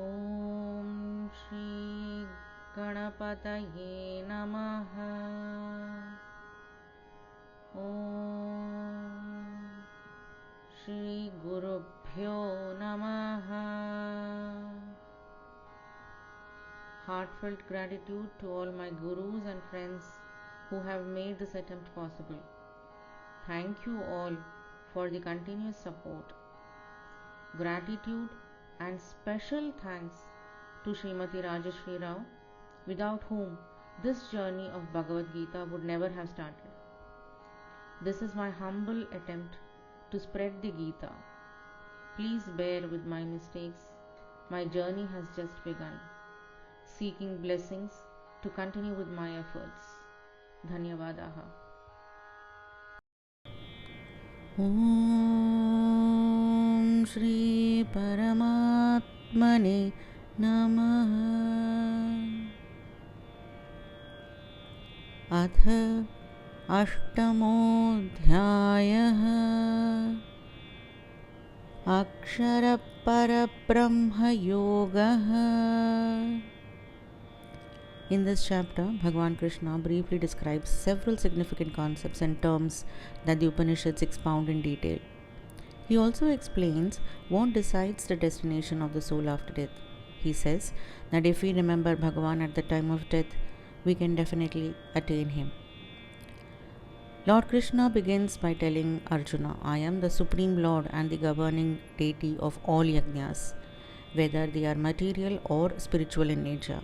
ॐ श्री गणपतये नमः। ॐ श्री गुरुभ्यो नमः। Heartfelt gratitude to all my gurus and friends who have made this attempt possible. Thank you all for the continuous support. Gratitude and special thanks to Srimati Rajeshri Rao, without whom this journey of Bhagavad Gita would never have started. This is my humble attempt to spread the Gita. Please bear with my mistakes. My journey has just begun. Seeking blessings to continue with my efforts. Dhanyavadaha. Om Shri Paramatmane Namah. अथ अष्टमोऽध्यायः। अक्षरपरब्रह्मयोगः। In this chapter, Bhagavan Krishna briefly describes several significant concepts and terms that the Upanishads expound in detail. He also explains what decides the destination of the soul after death. He says that if we remember Bhagavan at the time of death, we can definitely attain him. Lord Krishna begins by telling Arjuna, I am the Supreme Lord and the governing deity of all yajnas, whether they are material or spiritual in nature.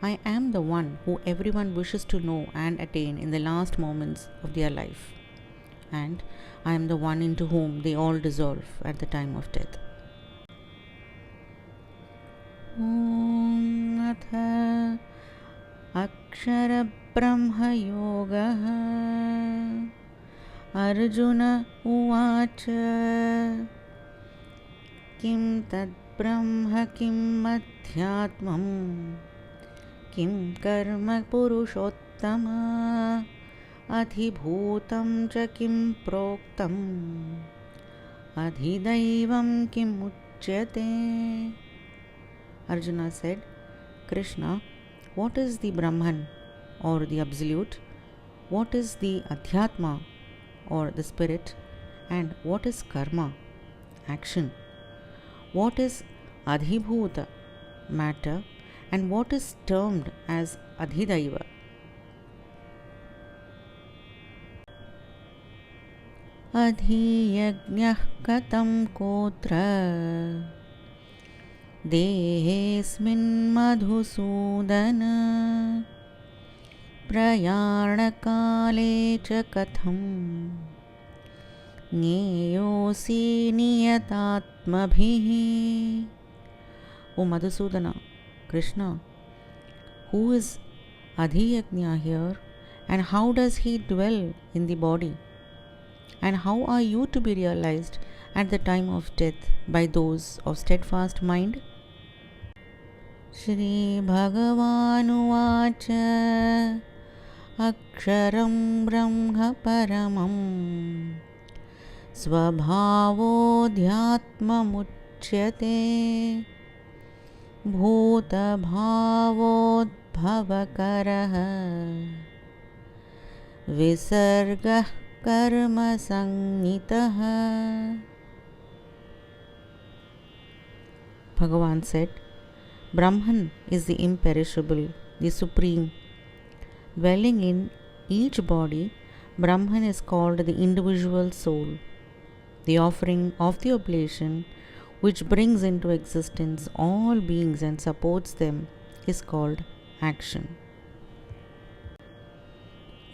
I am the one who everyone wishes to know and attain in the last moments of their life, and I am the one into whom they all dissolve at the time of death. Om Atha Akshara Brahma Yoga. Arjuna Uvacha Kim Tad Brahma Kim Adhyatmam Kim Karma Purushottama Adhibhutam Cha Kim Proktam Adhidaivam Kim Uchyate. Arjuna said, Krishna, what is the Brahman or the Absolute? What is the Adhyatma or the Spirit? And what is Karma, action? What is Adhibhuta, matter? And what is termed as Adhidaiva? Adhiyajñah katam kotra Dehesmin madhusudana Prayanakale cha katham Nyeyosi niyatatmabhihi. O Madhusudana, Krishna, who is Adhiyajna here, and how does he dwell in the body? And how are you to be realized at the time of death by those of steadfast mind? Shri Bhagavanu Vacha Aksharam Brahma Paramam Svabhavodhyatmamuchyate Bhuta Bhavodbhavakaraha Visargah Karma Sangitaha. Bhagavan said, Brahman is the imperishable, the supreme. Dwelling in each body, Brahman is called the individual soul. The offering of the oblation, which brings into existence all beings and supports them, is called action.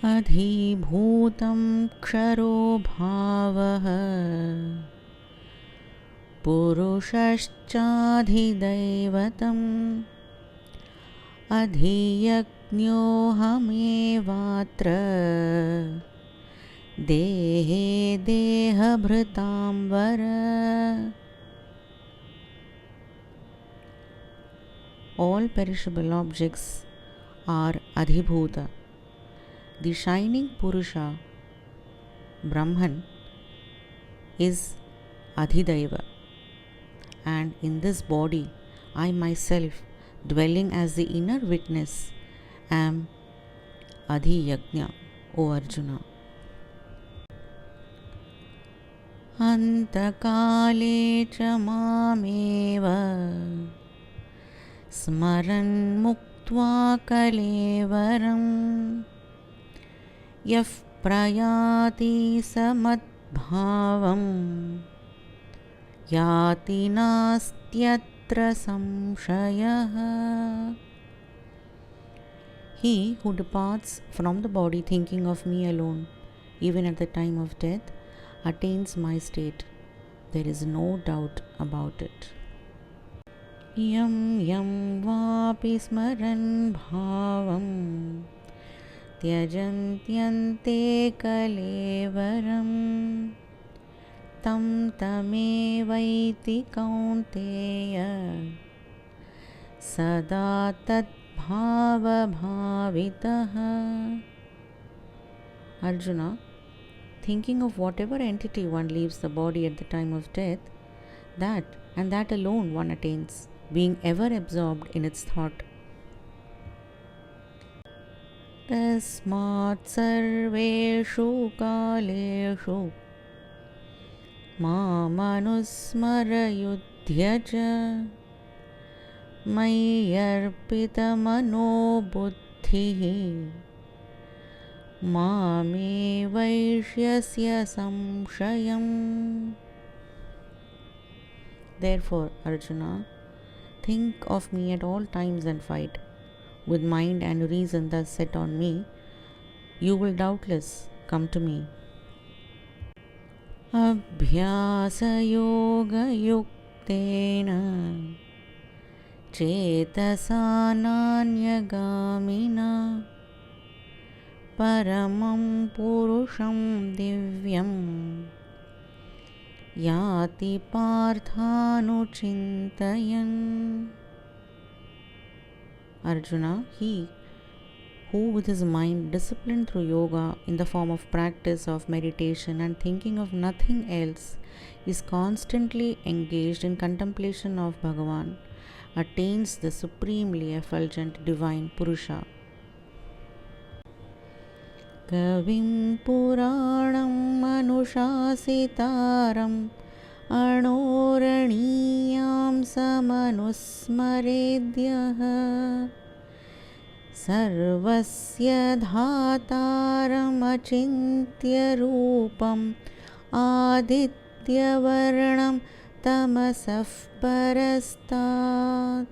Adhibhutam ksharo bhavaha Purushashchadhidaivatam Adhiyajñohamevatra Dehe dehabhritam vara. All perishable objects are Adhibhuta. The shining Purusha, Brahman, is Adhidaiva, and in this body I myself, dwelling as the inner witness, am Adhiyajna, O Arjuna. Antakale cha mameva Smaran muktva kalevaram Yaf prayati samadbhavam Yati nastyatra samshayah. He who departs from the body thinking of me alone, even at the time of death, attains my state. There is no doubt about it. Yam yam vapi smaran bhavam Tyajantyante kalevaram Tam tamevaiti kaunteya Sada tat bhava bhavitaha. Arjuna, thinking of whatever entity one leaves the body at the time of death, that and that alone one attains, being ever absorbed in its thought. Tasmat sarveshu kaleshu Mamanusmara yudhyaja Mayarpita mano buddhihi Mame vaishyasya samshayam. Therefore, Arjuna, think of me at all times and fight. With mind and reason thus set on me, you will doubtless come to me. Abhyasa yoga yuktena Chetasa nanyagamina Paramam purusham divyam Yati parthanuchintayan. Arjuna, he who with his mind disciplined through yoga in the form of practice of meditation and thinking of nothing else is constantly engaged in contemplation of Bhagavan, attains the supremely effulgent divine Purusha. Kavim Puranam Anushasitaram Anoraniyam Samanusmaredyah Sarvasya Dhataram Achintya Rupam Aditya Varnam Tamasaf Parastat.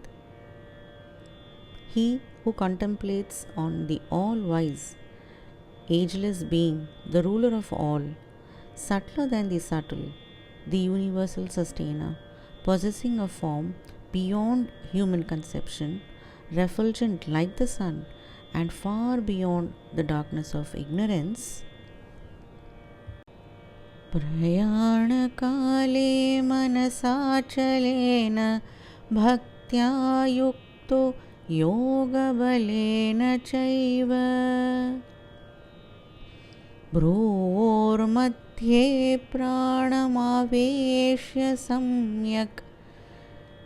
He who contemplates on the all-wise, ageless being, the ruler of all, subtler than the subtle, the universal sustainer, possessing a form beyond human conception, refulgent like the sun, and far beyond the darkness of ignorance. Prayana kale manasachalena bhaktya yukto yoga balena chaiva Bhroor madhye pranamaveshya samyak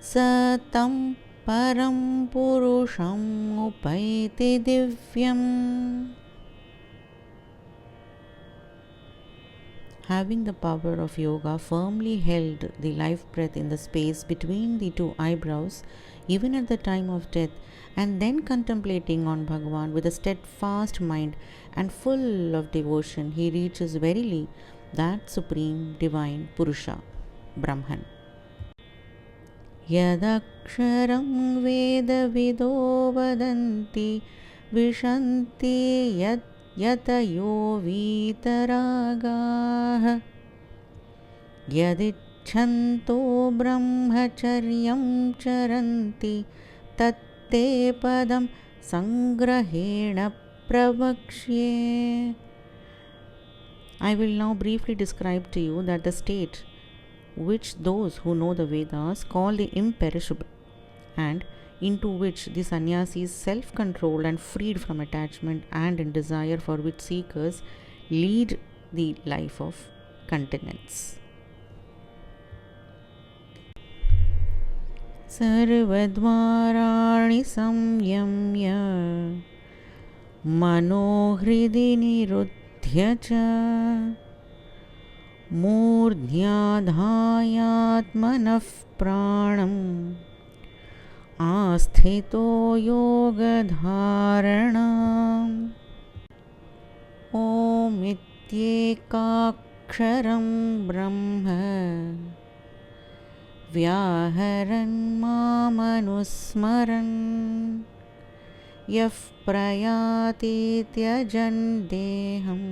Satam param purusham upaiti divyam. Having the power of yoga firmly held the life breath in the space between the two eyebrows, even at the time of death, and then contemplating on Bhagavan with a steadfast mind and full of devotion, he reaches verily that supreme divine Purusha, Brahman. Yadaksharam vedavido vadanti vishanti yatayo vitaragaha yadichanto brahmacharyam charanti tatte padam sangrahena pravakshye. I will now briefly describe to you that the state which those who know the Vedas call the imperishable, and into which the sannyasi is self-controlled and freed from attachment and in desire, for which seekers lead the life of continence. सर्वद्वाराणि संयम्य मनोहृदि निरुध्य च मूर्ध्याधायात्मनः प्राणम् आस्थितो योगधारणाम्। ओमित्येकाक्षरं ब्रह्म व्याहरन् मामनुस्मरन् यः प्रयाति त्यजन् देहं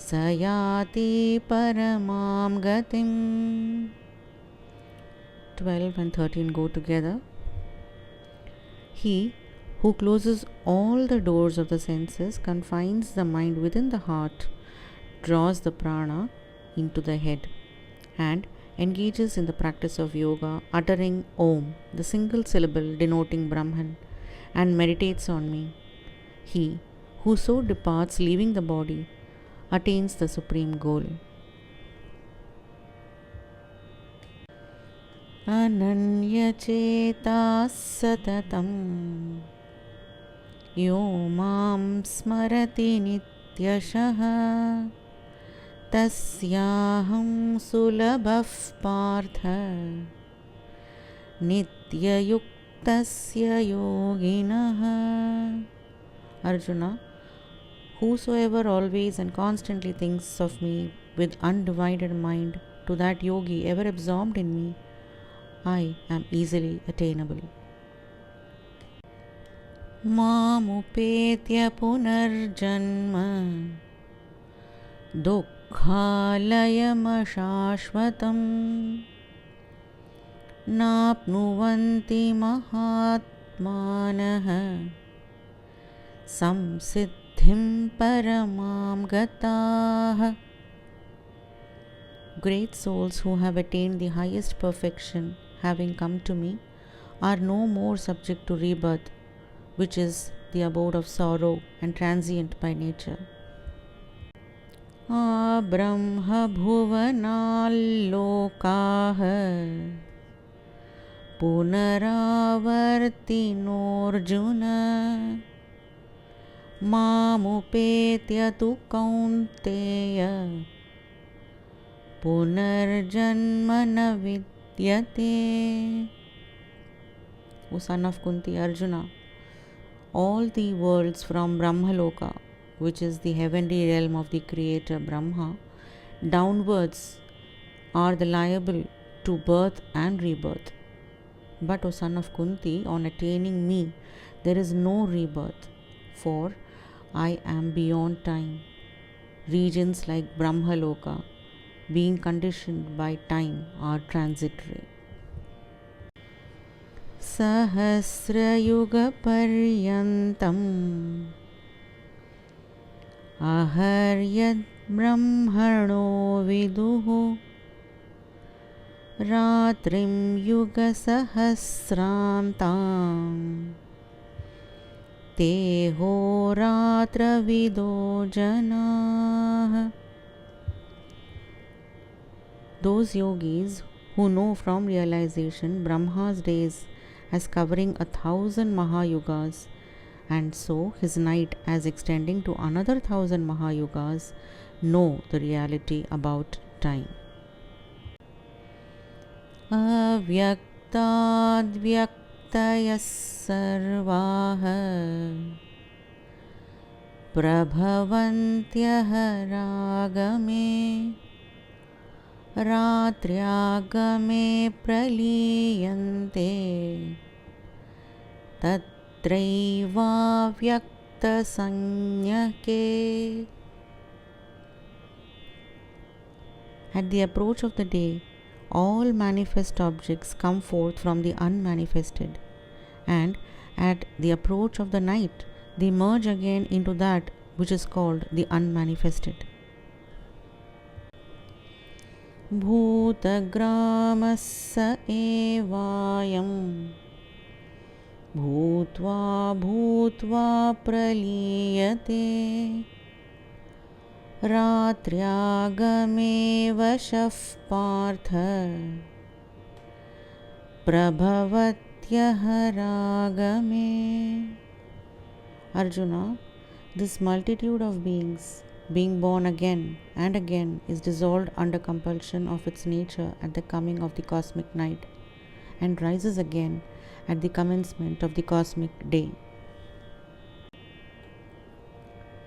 स याति परमां गतिम्। 12 and 13 go together. He who closes all the doors of the senses, confines the mind within the heart, draws the prana into the head, and engages in the practice of yoga, uttering Om, the single syllable denoting Brahman, and meditates on me. He who so departs, leaving the body, attains the supreme goal. Ananyachetaः satatam यो मां स्मरति नित्यशः तस्याहं सुलभः पार्थ नित्ययुक्तस्य योगिनः। Arjuna, whosoever always and constantly thinks of me with undivided mind, to that yogi ever absorbed in me, I am easily attainable. मामुपेत्य पुनर्जन्म दुःखालयमशाश्वतं नाप्नुवन्ति महात्मानः संसिद्धिं परमां गताः। Great souls who have attained the highest perfection, having come to me, are no more subject to rebirth, which is the abode of sorrow and transient by nature. Abrahma bhuvanalokaha punaravartinorjuna mamupetya tu kaunteya punarjanma na vidyate. O son of Kunti, Arjuna, all the worlds from Brahmaloka, which is the heavenly realm of the creator Brahma, downwards are the liable to birth and rebirth. But, O son of Kunti, on attaining me, there is no rebirth, for I am beyond time. Regions like Brahmaloka, being conditioned by time, are transitory. सहस्रयुगपर्यन्तम् अहर्यद् ब्रह्मणो विदुः रात्रिं युगसहस्रान्तां ते होरात्रविदो जनाः. Those yogis who know from realization Brahma's days as covering 1,000 Mahayugas, and so his night as extending to another 1,000 Mahayugas, know the reality about time. Avyaktadyaktayaः sarvaha prabhavantyah ragame रात्र्यागमे प्रलीयन्ते तत्रैवाव्यक्तसंज्ञके. At the approach of the day, all manifest objects come forth from the unmanifested, and at the approach of the night, they merge again into that which is called the unmanifested. भूतग्रामः स एवायं भूत्वा भूत्वा प्रलीयते रात्र्यागमे वशः Partha prabhavatyaharaagame. Arjuna, this multitude of beings, being born again and again, is dissolved under compulsion of its nature at the coming of the cosmic night, and rises again at the commencement of the cosmic day.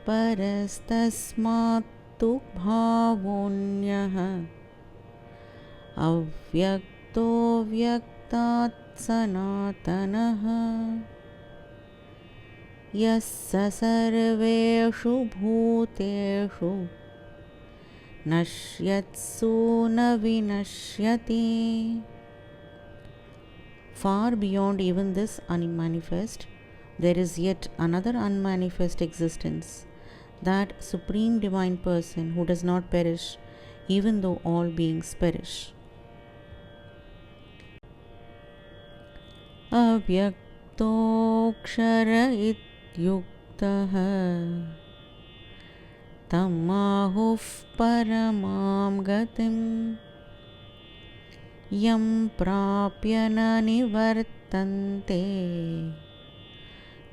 Parastasmat tu bhavonyah avyakto vyaktat sanatanah yassa sarveshu bhuteshu nashyatsu na vinashyati. Far beyond even this unmanifest, there is yet another unmanifest existence, that Supreme Divine Person who does not perish, even though all beings perish. Avyakto-kshara ityuktah tamahuf paramam gatim yam prapya na nivartante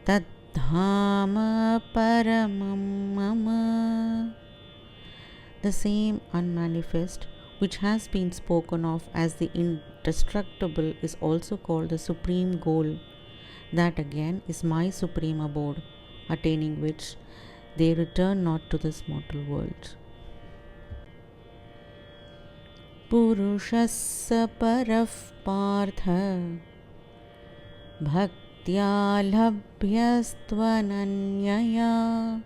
tadhama paramam mama. The same unmanifest which has been spoken of as the indestructible is also called the supreme goal. That again is my supreme abode, attaining which they return not to this mortal world. Purushassa paraf partha bhaktya labhyastvananyaya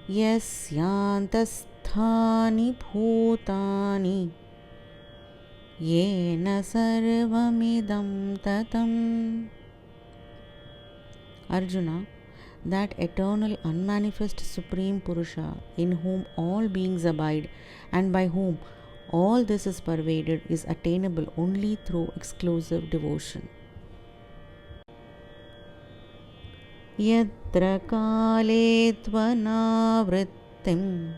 yasyantasthani bhutani yena sarvamidam tatam. Arjuna, that eternal unmanifest Supreme Purusha, in whom all beings abide and by whom all this is pervaded, is attainable only through exclusive devotion. Yatra kale tvanavrittim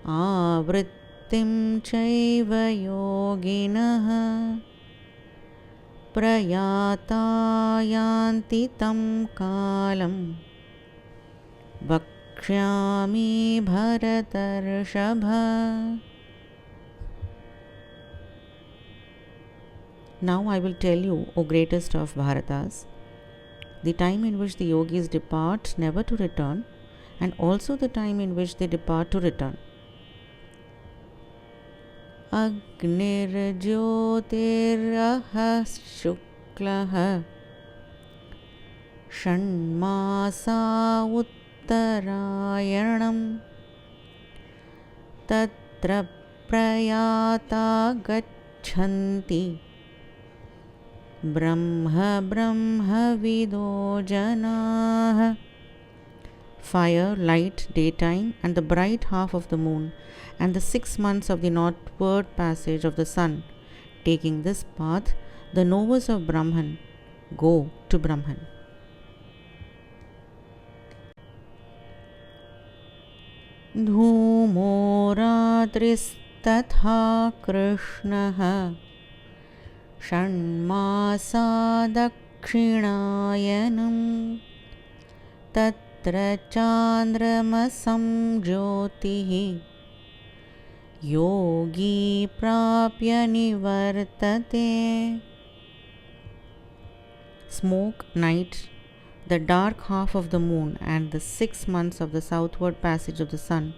avrittim chaiva yoginah prayata yanti tam kalam vakshyami bharatarshabha. Now I will tell you, O greatest of Bharatas, the time in which the yogis depart never to return, and also the time in which they depart to return. Agnir jyotirah shuklah shanmasa uttarayanam tatra prayata gachanti Brahma vido janah. Fire, light, daytime, and the bright half of the moon, and the 6 months of the northward passage of the sun. Taking this path, the knowers of Brahman go to Brahman. Dhumo ratristatha krishnah Shanmasa dakshinayanam tatra chandramasam jyotihi yogi prapya nivartate. Smoke, night, the dark half of the moon, and the 6 months of the southward passage of the sun.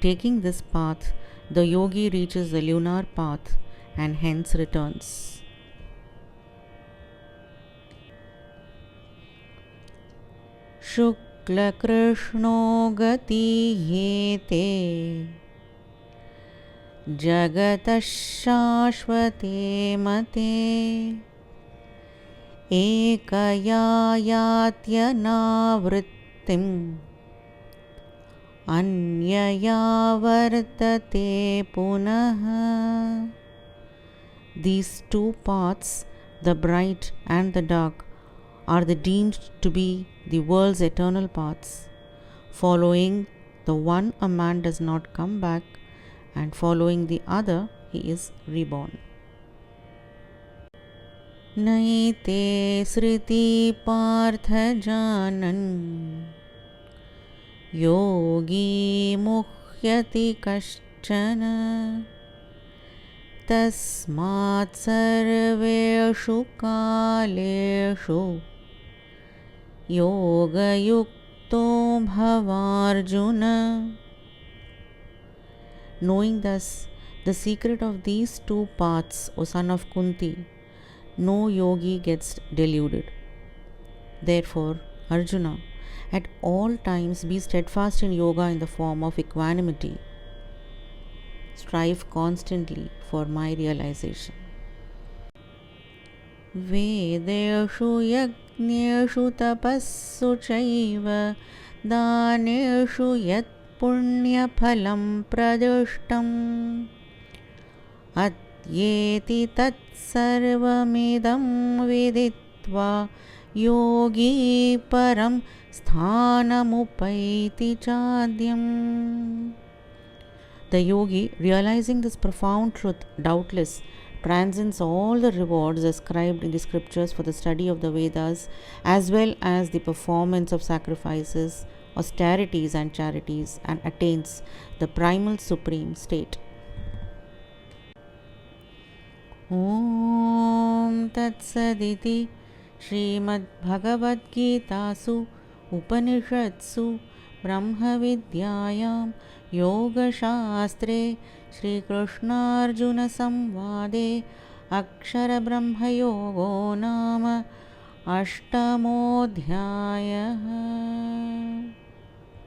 Taking this path, the yogi reaches the lunar path and hence returns. Shukla Krishno gati yete jagatashashvate mate ekaya yatyanavrttim anyaya vartate punah. These two paths, the bright and the dark, are the deemed to be the world's eternal paths. Following the one, a man does not come back, and following the other, he is reborn. नैते सृति पार्थ जानन् योगी मुह्यति कश्चन तस्मात् सर्वेषु कालेषु योगयुक्तो भवार्जुन. Knowing thus the secret of these two paths, O son of Kunti, no yogi gets deluded. Therefore, Arjuna, at all times be steadfast in yoga in the form of equanimity. Strive constantly for my realization. Vedeshu yajneshu tapassu chaiva daneshu yat punyaphalam pradishtam atyeti tatsarvamidam viditva yogi param sthanamupaiti chadyam. The yogi, realizing this profound truth, doubtless transcends all the rewards ascribed in the scriptures for the study of the Vedas, as well as the performance of sacrifices, austerities and charities, and attains the primal supreme state. Om Tat Saditi Srimad Bhagavad Gitasu Upanishadsu Brahma Vidyayam Yoga Shastre Shri Krishna Arjuna Samvade Akshara Brahma Yogo Nama Ashtamodhyaya.